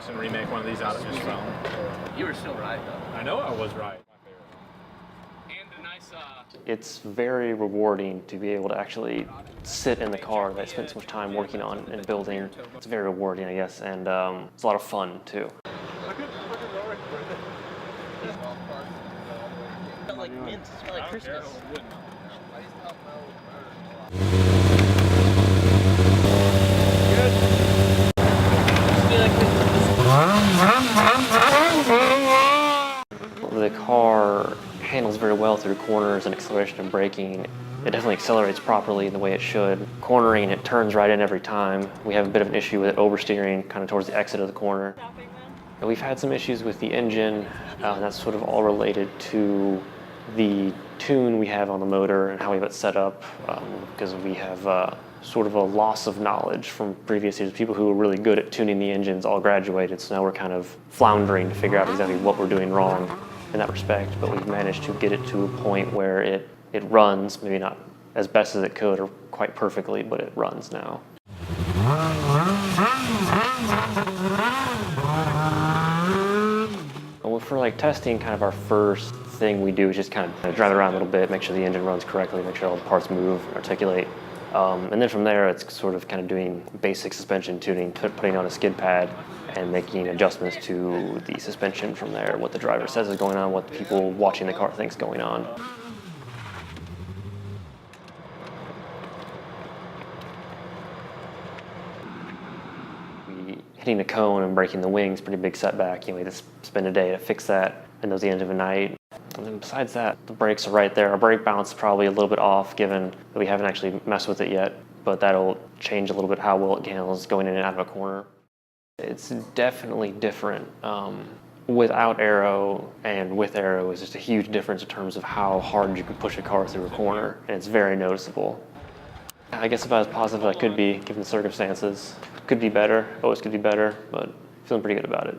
Austin remake one of these out of his phone. You were still right, though. I know I was right. And a nice, It's very rewarding to be able to actually sit in the car that I spent so much time working on and building. It's very rewarding, I guess, and it's a lot of fun, too. smell like mint, smell like Christmas. The car handles very well through corners and acceleration and braking. It definitely accelerates properly the way it should. Cornering, it turns right in every time. We have a bit of an issue with it oversteering kind of towards the exit of the corner. And we've had some issues with the engine, and that's sort of all related to the tune we have on the motor and how we have it set up, because we have sort of a loss of knowledge from previous years. People who were really good at tuning the engines all graduated, so now we're kind of floundering to figure out exactly what we're doing wrong in that respect, but we've managed to get it to a point where it runs, maybe not as best as it could or quite perfectly, but it runs now. Well, for like testing, kind of our first thing we do is just kind of drive it around a little bit, make sure the engine runs correctly, make sure all the parts move, articulate. And then from there, it's sort of kind of doing basic suspension tuning, putting on a skid pad and making adjustments to the suspension from there, what the driver says is going on, what the people watching the car think's going on. Hitting a cone and breaking the wings, pretty big setback. You know, we had to spend a day to fix that, and that was the end of the night. And then besides that, the brakes are right there. Our brake balance is probably a little bit off, given that we haven't actually messed with it yet, but that'll change a little bit how well it handles going in and out of a corner. It's definitely different. Without aero and with aero is just a huge difference in terms of how hard you can push a car through a corner, and it's very noticeable. I guess if I was positive I could be, given the circumstances. Could be better, always could be better, but feeling pretty good about it.